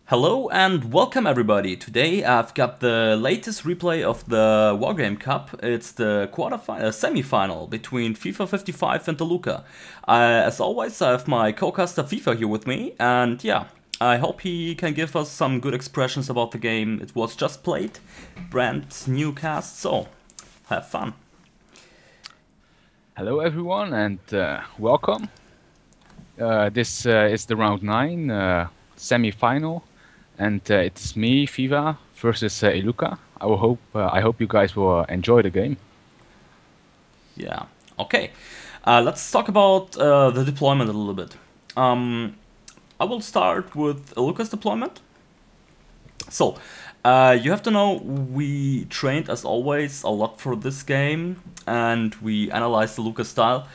Hello and welcome everybody. Today I've got the latest replay of the Wargame Cup. It's the semi-final between fiva55 and Elukka. As always, I have my co-caster FIFA here with me, and yeah, I hope he can give us some good expressions about the game. It was just played, brand new cast, so have fun. Hello everyone and welcome. This is the round 9 semi-final, and it's me, Fiva, versus Elukka. I hope you guys will enjoy the game. Yeah. Okay. Let's talk about the deployment a little bit. I will start with Elukka's deployment. So, you have to know we trained as always a lot for this game, and we analyzed Elukka's style,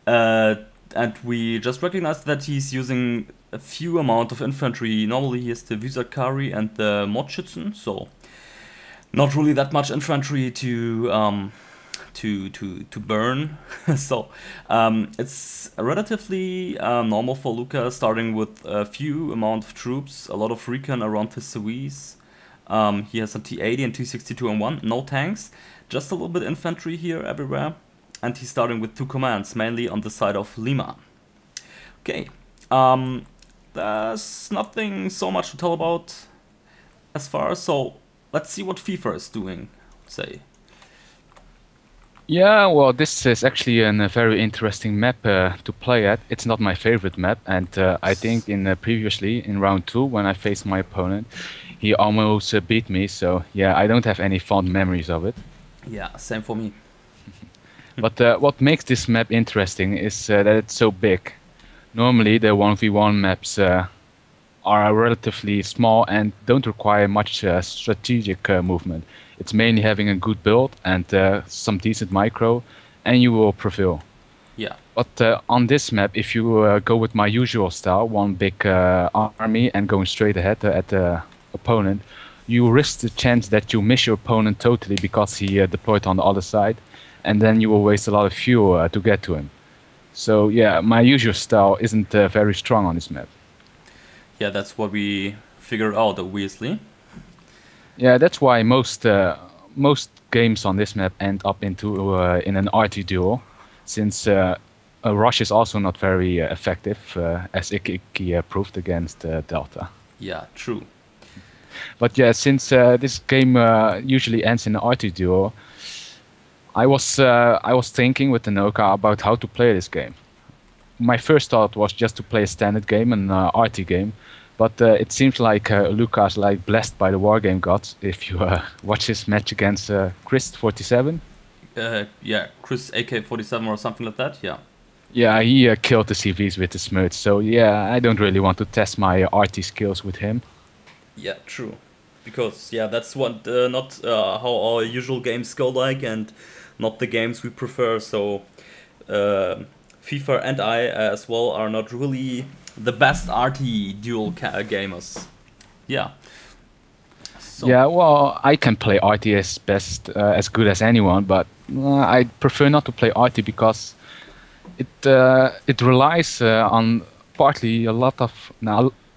and we just recognized that he's using a few amount of infantry. Normally he has the Visakari and the Mordschützen, so not really that much infantry to burn. So it's relatively normal for Elukka, starting with a few amount of troops, a lot of recon around his Suisse. He has a T80 and T62 and 1, no tanks, just a little bit infantry here everywhere. And he's starting with 2 commands, mainly on the side of Lima. Okay, there's nothing so much to tell about as far, so let's see what FIFA is doing, say. Yeah, well, this is actually a very interesting map to play at. It's not my favorite map, and I think previously in round 2 when I faced my opponent, he almost beat me. So yeah, I don't have any fond memories of it. Yeah, same for me. But what makes this map interesting is that it's so big. Normally the 1v1 maps are relatively small and don't require much strategic movement. It's mainly having a good build and some decent micro, and you will prevail. Yeah. But on this map, if you go with my usual style, one big army and going straight ahead at the opponent, you risk the chance that you miss your opponent totally because he deployed on the other side, and then you will waste a lot of fuel to get to him. So yeah, my usual style isn't very strong on this map. Yeah, that's what we figured out, obviously. Yeah, that's why most games on this map end up in an RT duel, since a rush is also not very effective, as Iki proved against Delta. Yeah, true. But yeah, since this game usually ends in an RT duel, I was thinking with the Noka about how to play this game. My first thought was just to play a standard game, an RT game, but it seems like Elukka is like blessed by the Wargame gods. If you watch his match against Chris 47. Yeah, Chris AK-47 or something like that. Yeah. Yeah, he killed the CVs with the Smurge. So yeah, I don't really want to test my RT skills with him. Yeah, true. Because yeah, that's what not how our usual games go like, and not the games we prefer. So FIFA and I as well are not really the best RT dual gamers. Yeah. So. Yeah, well, I can play RT as as good as anyone, but I prefer not to play RT because it relies on partly a lot of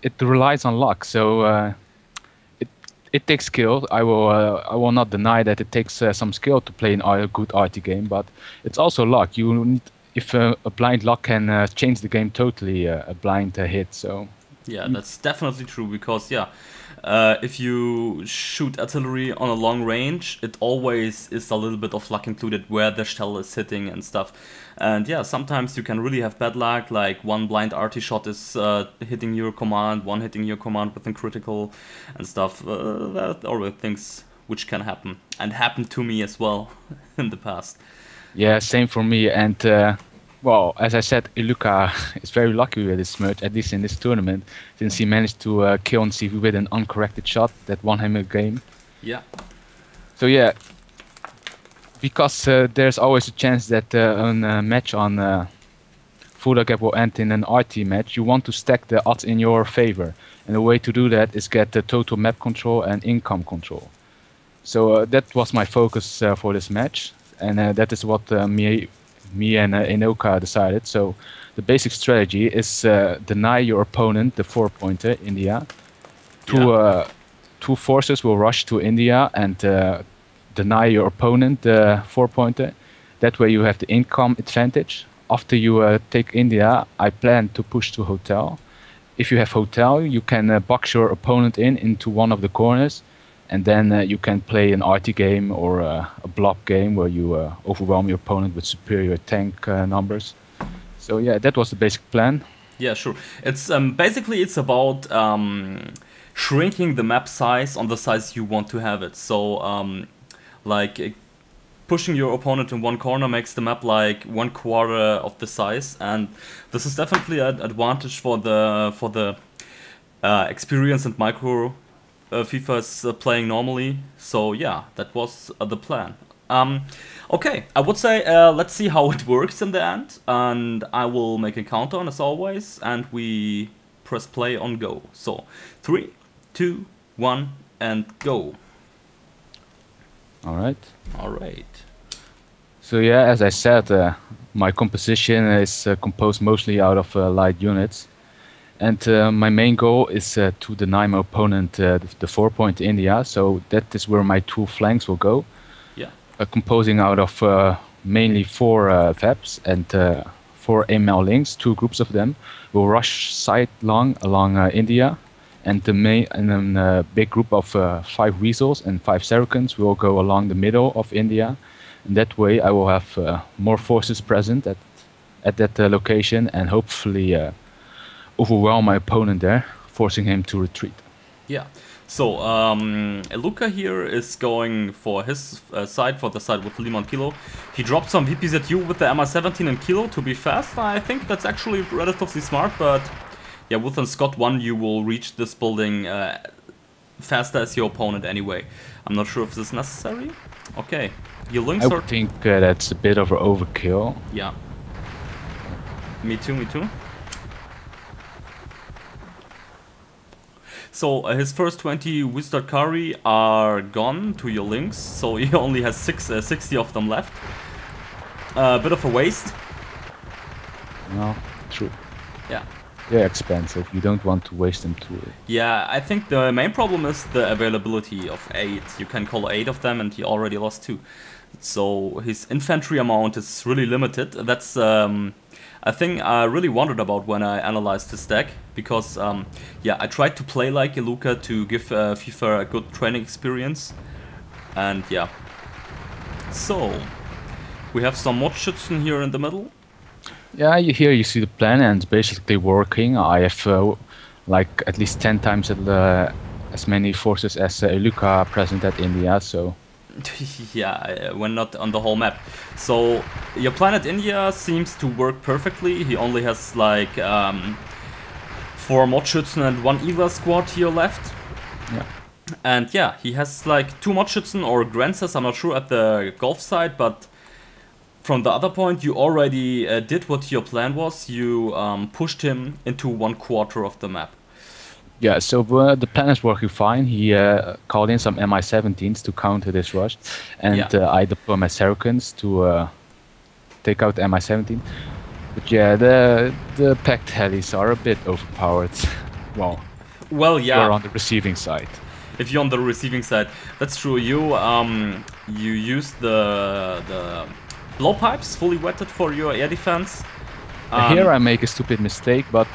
it relies on luck. So it takes skill. I will not deny that it takes some skill to play a good RT game, but it's also luck. You need, if a blind luck can change the game totally, a blind hit. So yeah, that's definitely true, because yeah, if you shoot artillery on a long range, it always is a little bit of luck included where the shell is hitting and stuff. And yeah, sometimes you can really have bad luck, like one blind RT shot is hitting your command, one hitting your command with a critical and stuff. That are things which can happen, and happened to me as well in the past. Yeah, same for me. And well, as I said, Elukka is very lucky with his Smurge, at least in this tournament, since he managed to kill CV with an uncorrected shot that won him a game. Yeah. So yeah, because there's always a chance that a match on Full Gap will end in an RT match, you want to stack the odds in your favor. And the way to do that is get the total map control and income control. So that was my focus for this match, and that is what me and Elukka decided. So the basic strategy is deny your opponent the 4-pointer in the air, Two forces will rush to India and deny your opponent the 4-pointer. That way you have the income advantage. After you take India, I plan to push to hotel. If you have hotel, you can box your opponent into one of the corners, and then you can play an RT game or a blob game where you overwhelm your opponent with superior tank numbers. So yeah, that was the basic plan. Yeah, sure. It's basically it's about shrinking the map size on the size you want to have it. So like pushing your opponent in one corner makes the map like 1/4 of the size, and this is definitely an advantage for the experience and micro FIFA's playing normally. So yeah, that was the plan. Okay, I would say let's see how it works in the end, and I will make a countdown as always, and we press play on go. So 3, 2, 1, and go. All right. All right. So yeah, as I said, my composition is composed mostly out of light units, and my main goal is to deny my opponent the 4-point India. So that is where my 2 flanks will go. Yeah. Composing out of mainly 4 VEPs and 4 ML links. 2 groups of them will rush sidelong along India, and then a big group of 5 weasels and 5 Saracens will go along the middle of India. And that way I will have more forces present at that location, and hopefully overwhelm my opponent there, forcing him to retreat. Yeah. So Elukka here is going for his side, for the side with Lima and Kilo. He dropped some VPs at you with the MI17 and Kilo to be fast. I think that's actually relatively smart, but yeah, with Scott 1 you will reach this building faster as your opponent anyway. I'm not sure if this is necessary. Okay. Your links I would think that's a bit of an overkill. Yeah. Me too, me too. So his first 20 Wizdar are gone to your links, so he only has 60 of them left. A bit of a waste. No, true. Yeah. They're expensive. You don't want to waste them too. Yeah, I think the main problem is the availability of 8. You can call 8 of them and he already lost 2. So his infantry amount is really limited. That's a thing I really wondered about when I analyzed his deck, because yeah, I tried to play like Elukka to give FIFA a good training experience, and yeah. So we have some Mordschützen here in the middle. Yeah, here you see the plan, and it's basically working. I have like at least 10 times as many forces as Elukka present at India, so yeah, when not on the whole map. So your planet India seems to work perfectly. He only has like 4 Mordschützen and 1 Eva squad here left. Yeah. And yeah, he has like 2 Mordschützen or Grenzers, I'm not sure, at the Gulf side, but from the other point you already did what your plan was. You pushed him into 1/4 of the map. Yeah, so the plan is working fine. He called in some Mi-17s to counter this rush, and yeah. I deploy my Saracens to take out the Mi-17. But yeah, the packed helis are a bit overpowered. Well, yeah. You're on the receiving side. If you're on the receiving side, that's true. You use the blowpipes fully wetted for your air defense. Here I make a stupid mistake, but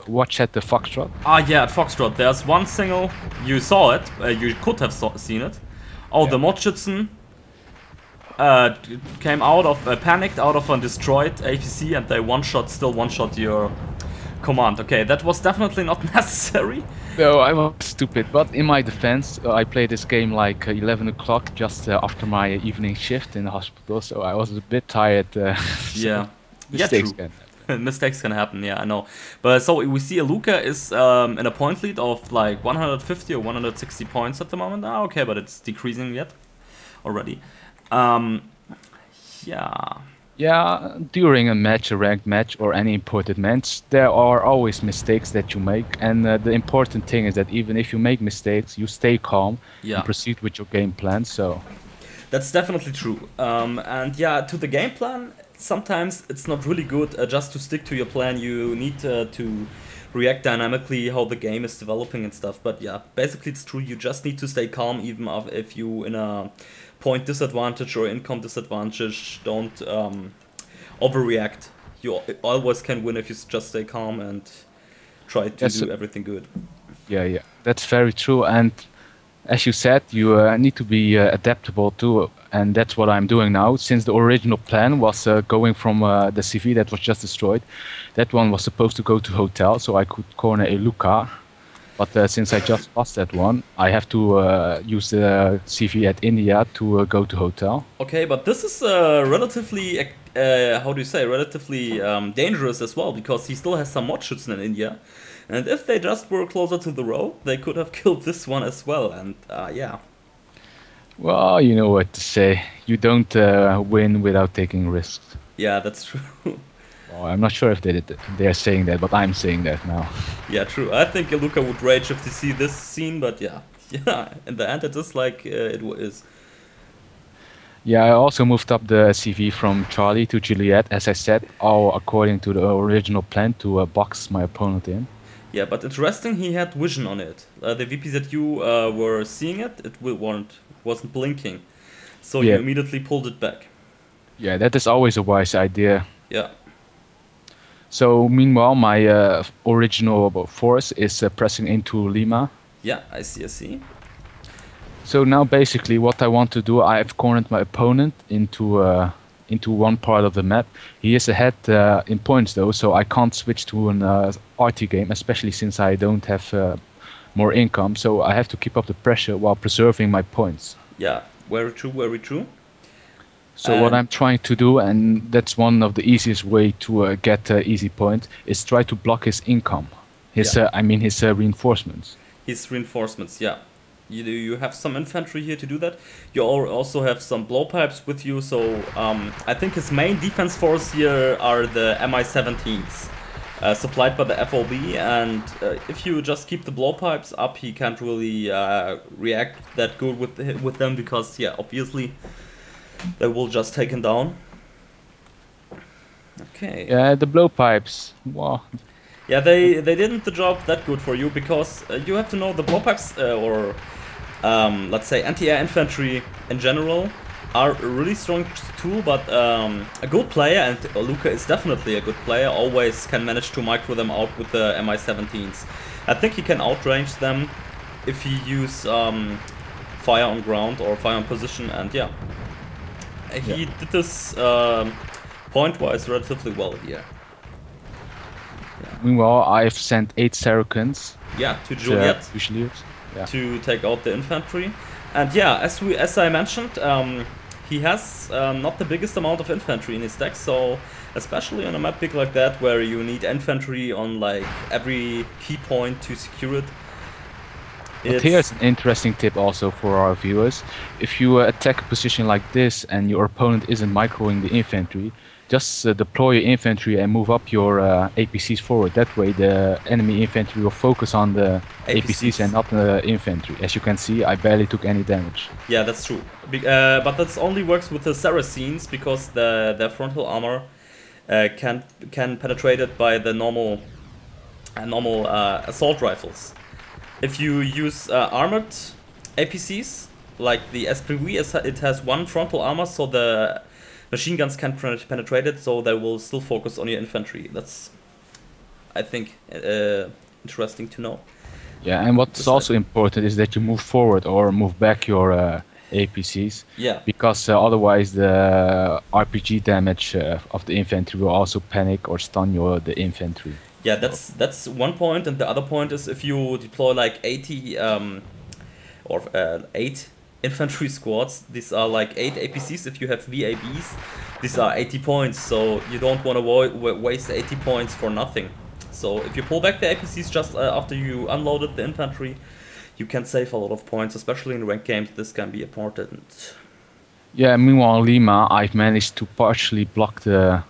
watch at the Foxtrot. Ah yeah, at Foxtrot. There's one single. You saw it. You could have seen it. Oh, yeah. The Mordschützen came out of panicked out of a destroyed APC, and they still one-shot your command. Okay, that was definitely not necessary. No, I was stupid. But in my defense, I played this game like 11 o'clock, just after my evening shift in the hospital, so I was a bit tired. Yeah. Mistakes can happen. Mistakes can happen, yeah, I know. But so we see Elukka is in a point lead of like 150 or 160 points at the moment. Ah, okay, but it's decreasing yet already. Yeah. Yeah, during a match, a ranked match, or any important match, there are always mistakes that you make. And the important thing is that even if you make mistakes, you stay calm and proceed with your game plan. So that's definitely true. And yeah, to the game plan, sometimes it's not really good just to stick to your plan. You need to react dynamically how the game is developing and stuff. But yeah, basically it's true. You just need to stay calm even if you in a point disadvantage or income disadvantage. Don't overreact. You always can win if you just stay calm and try to do everything good. Yeah, that's very true. And as you said, you need to be adaptable too, and that's what I'm doing now. Since the original plan was going from the CV that was just destroyed, that one was supposed to go to hotel, so I could corner Elukka. But since I just lost that one, I have to use the CV at India to go to hotel. Okay, but this is relatively, how do you say, relatively dangerous as well, because he still has some mod shoots in India. And if they just were closer to the road, they could have killed this one as well, and yeah. Well, you know what to say. You don't win without taking risks. Yeah, that's true. Well, I'm not sure if they're saying that, but I'm saying that now. Yeah, true. I think Elukka would rage if they see this scene, but yeah. Yeah, in the end it is like it is. Yeah, I also moved up the CV from Charlie to Juliet, as I said, all according to the original plan to box my opponent in. Yeah, but interesting, he had vision on it. The VP that you were seeing it wasn't blinking. So you immediately pulled it back. Yeah, that is always a wise idea. Yeah. So meanwhile, my original force is pressing into Lima. Yeah, I see. So now basically what I want to do, I've cornered my opponent into one part of the map. He is ahead in points though, so I can't switch to an RT game, especially since I don't have more income. So I have to keep up the pressure while preserving my points. Yeah, very true, very true. So what I'm trying to do, and that's one of the easiest way to get easy points, is try to block his income. His reinforcements. His reinforcements, yeah. You have some infantry here to do that. You also have some blowpipes with you, so I think his main defense force here are the Mi-17s, supplied by the FOB, and if you just keep the blowpipes up, he can't really react that good with them, because yeah, obviously they will just take him down. Okay. Yeah, the blowpipes. Wow. Yeah, they didn't the job that good for you, because you have to know the blowpipes or let's say anti-air infantry in general are a really strong tool, but a good player, and Elukka is definitely a good player, always can manage to micro them out with the Mi-17s. I think he can outrange them if he use fire on ground or fire on position, and yeah. He did this point-wise relatively well here. Yeah. Meanwhile, I've sent 8 Saracens. Yeah, to Juliet. To take out the infantry. And yeah, as I mentioned, he has not the biggest amount of infantry in his deck, so especially on a map big like that, where you need infantry on like every key point to secure it. But here's an interesting tip also for our viewers. If you attack a position like this and your opponent isn't microing the infantry, just deploy your infantry and move up your APCs forward. That way the enemy infantry will focus on the APCs and not the infantry. As you can see, I barely took any damage. Yeah, that's true. But that only works with the Saracens, because their frontal armor can penetrate it by the normal assault rifles. If you use armored APCs, like the SPV, it has one frontal armor, so the machine guns can't penetrate it, so they will still focus on your infantry. That's, I think, interesting to know. Yeah, and what's also important is that you move forward or move back your APCs. Yeah. Because otherwise the RPG damage of the infantry will also panic or stun the infantry. Yeah, that's one point, and the other point is if you deploy like 80 or 8 infantry squads, these are like 8 APCs. If you have VABs, these are 80 points, so you don't want to waste 80 points for nothing. So if you pull back the APCs just after you unloaded the infantry, you can save a lot of points, especially in ranked games. This can be important. Yeah, meanwhile Lima, I've managed to partially block the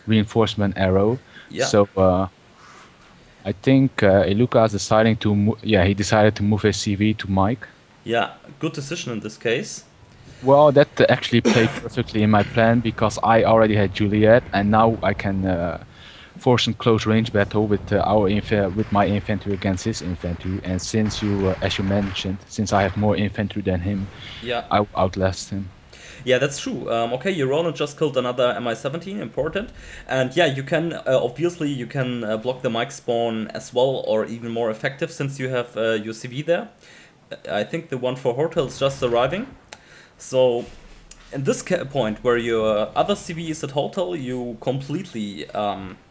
reinforcement arrow. Yeah. So I think Elukka is deciding to he decided to move his CV to Mike. Yeah, good decision in this case. Well, that actually played perfectly in my plan, because I already had Juliet, and now I can forcing close range battle with with my infantry against his infantry, and since you, as you mentioned, since I have more infantry than him, Yeah. I outlast him. Yeah, that's true. Okay, your Ronin just killed another Mi-17, important. And yeah, you can, obviously, you can block the Mike spawn as well, or even more effective, since you have your CV there. I think the one for Hotel is just arriving. So, in this point, where your other CV is at Hotel, you completely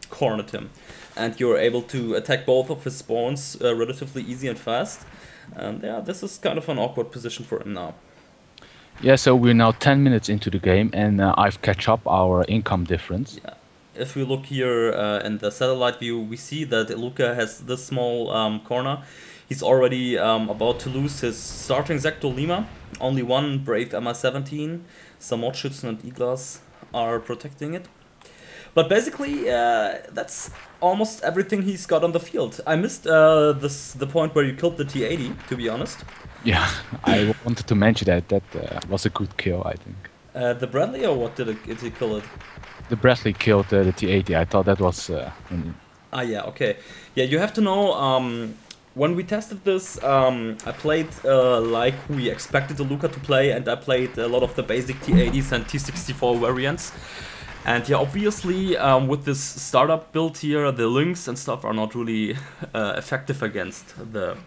cornered him. And you're able to attack both of his spawns relatively easy and fast. And yeah, this is kind of an awkward position for him now. Yeah, so we're now 10 minutes into the game, and I've catch up our income difference. Yeah. If we look here in the satellite view, we see that Elukka has this small corner. He's already about to lose his starting Sector Lima. Only one brave Mi-17, some Mordschützen and Iglas are protecting it. But basically, that's almost everything he's got on the field. I missed the point where you killed the T-80, to be honest. Yeah, I wanted to mention that. That was a good kill, I think. The Bradley, or what did he kill it? The Bradley killed the T-80. I thought that was... Yeah, okay. Yeah, you have to know, when we tested this, I played like we expected Elukka to play, and I played a lot of the basic T-80s and T-64 variants. And yeah, obviously, with this startup build here, the links and stuff are not really effective against the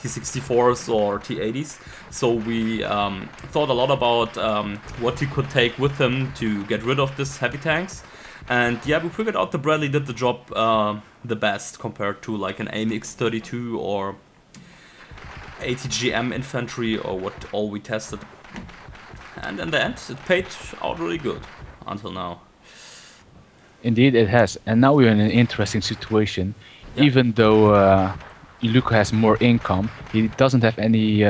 T-64s or T-80s. So we thought a lot about what you could take with him to get rid of this heavy tanks. And yeah, we figured out the Bradley did the job the best compared to like an AMX-32 or ATGM infantry or what all we tested. And in the end, it paid out really good until now. Indeed, it has. And now we're in an interesting situation. Yeah. Even though Elukka has more income, he doesn't have any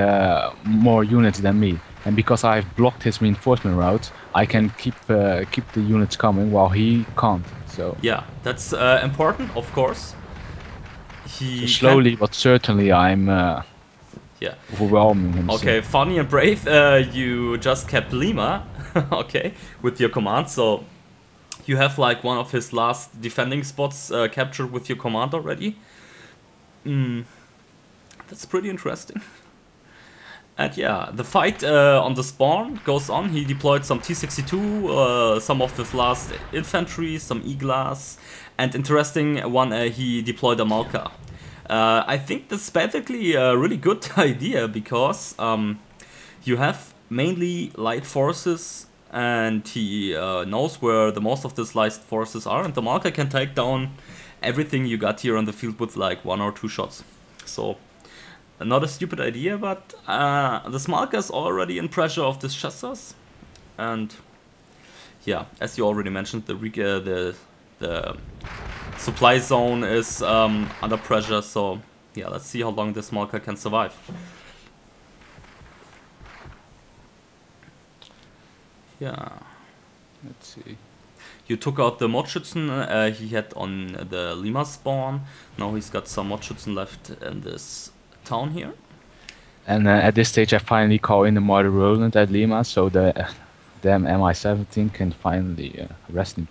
more units than me. And because I've blocked his reinforcement routes, I can keep the units coming while he can't. So yeah, that's important, of course. So slowly but certainly, I'm yeah, overwhelming him. Okay, funny and brave. You just kept Lima, okay, with your command. So you have like one of his last defending spots captured with your command already. That's pretty interesting. And yeah, the fight on the spawn goes on. He deployed some T-62, some of his last infantry, some E-glass, and interesting one, he deployed a Malka. I think that's basically a really good idea because you have mainly light forces, and he knows where the most of these light forces are, and the Malka can take down everything you got here on the field with like 1 or 2 shots. So not a stupid idea, but the Smalka is already in pressure of these chasseurs, and yeah, as you already mentioned, the supply zone is under pressure. So yeah, let's see how long this Smalka can survive. Yeah, let's see. You took out the Mordschützen he had on the Lima spawn. Now he's got some Mordschützen left in this town here. And at this stage I finally call in the Martyr Roland at Lima, so the damn Mi-17 can finally rest in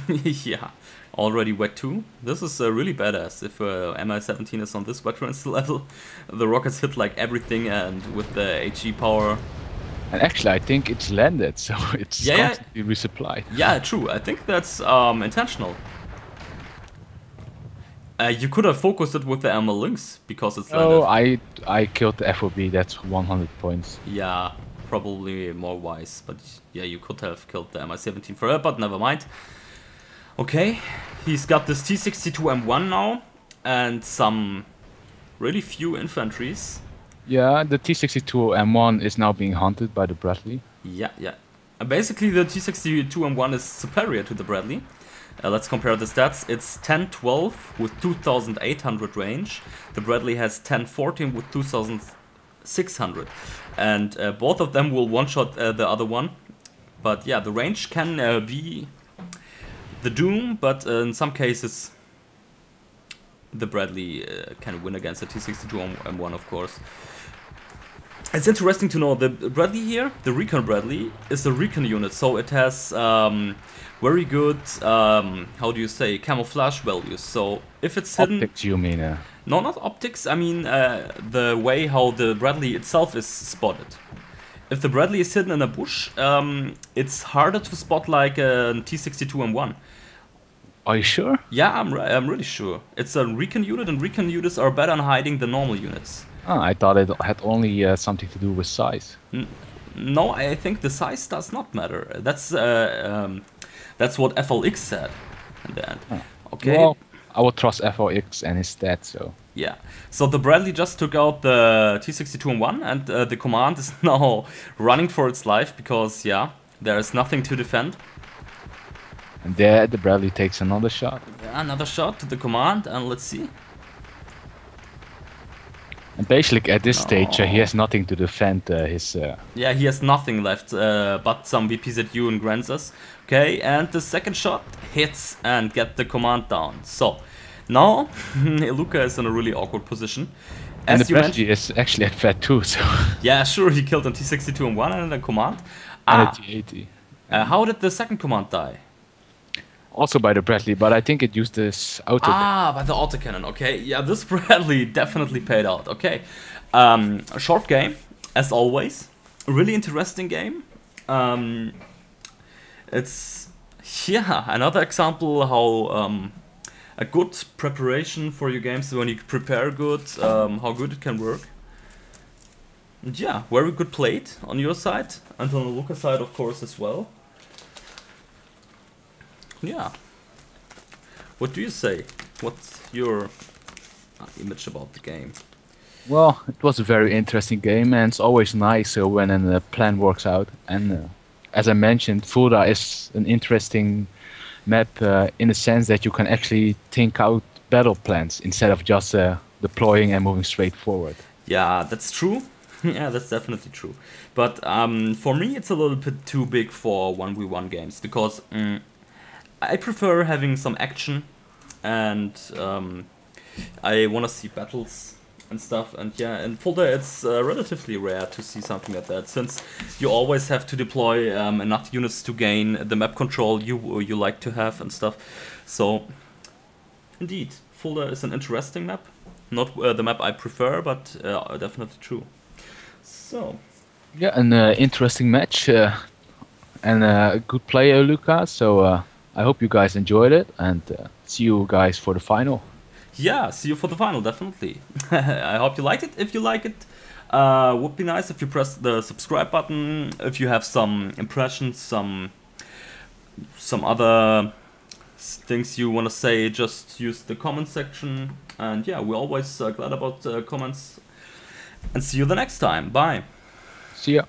peace. Yeah, already wet 2. This is really badass. If Mi-17 is on this veterans level, the rockets hit like everything, and with the HE power. And actually I think it's landed, so it's constantly resupplied. Yeah, true. I think that's intentional. You could have focused it with the Ammo Lynx because it's landed. Oh, I killed the FOB, that's 100 points. Yeah, probably more wise, but yeah, you could have killed the Mi-17 for it, but never mind. Okay, he's got this T-62 M1 now, and some really few infantries. Yeah, the T-62 M1 is now being hunted by the Bradley. Yeah. Basically, the T-62 M1 is superior to the Bradley. Let's compare the stats. It's 10-12 with 2,800 range. The Bradley has 10-14 with 2,600. And both of them will one-shot the other one. But yeah, the range can be the doom, but in some cases the Bradley can win against the T-62 M1, of course. it's interesting to know the Bradley here, the Recon Bradley, is a Recon unit, so it has very good, how do you say, camouflage values. So if it's hidden... Optics, you mean? No, not optics, I mean the way how the Bradley itself is spotted. If the Bradley is hidden in a bush, it's harder to spot like a T62M1. Are you sure? Yeah, I'm really sure. It's a Recon unit, and Recon units are better on hiding than normal units. Oh, I thought it had only something to do with size. No, I think the size does not matter. That's what FLX said in the end. Oh. Okay. Well, I would trust FLX and his stats, so... Yeah. So the Bradley just took out the T62M1, and the command is now running for its life because, yeah, there is nothing to defend. And there the Bradley takes another shot. Yeah, another shot to the command, and let's see. And basically at this stage he has nothing to defend his... Yeah, he has nothing left but some VPZU and Granzas. Okay, and the second shot hits and get the command down. So, now Elukka is in a really awkward position. And the Bradley is actually at Fat 2, so... Yeah, sure, he killed a T62M1 and a command. And a T80. How did the second command die? Also by the Bradley, but I think it used this auto. By the autocannon, okay. Yeah, this Bradley definitely paid out, okay. A short game, as always. A really interesting game. It's, yeah, another example how a good preparation for your games, when you prepare good, how good it can work. And yeah, very good played on your side, and on the Elukka side, of course, as well. Yeah. What do you say? What's your image about the game? Well, it was a very interesting game, and it's always nice when a plan works out. And as I mentioned, Fulda is an interesting map in the sense that you can actually think out battle plans instead of just deploying and moving straight forward. Yeah, that's true. Yeah, that's definitely true. But for me, it's a little bit too big for 1v1 games, because I prefer having some action, and I want to see battles and stuff. And yeah, in Fulda it's relatively rare to see something like that, since you always have to deploy enough units to gain the map control you like to have and stuff. So, indeed, Fulda is an interesting map. Not the map I prefer, but definitely true. So, yeah, an interesting match and a good play, Elukka. So. I hope you guys enjoyed it, and see you guys for the final. Yeah, see you for the final, definitely. I hope you liked it. If you like it, would be nice if you press the subscribe button. If you have some impressions, some other things you want to say, just use the comment section. And yeah, we're always glad about comments. And see you the next time. Bye. See ya.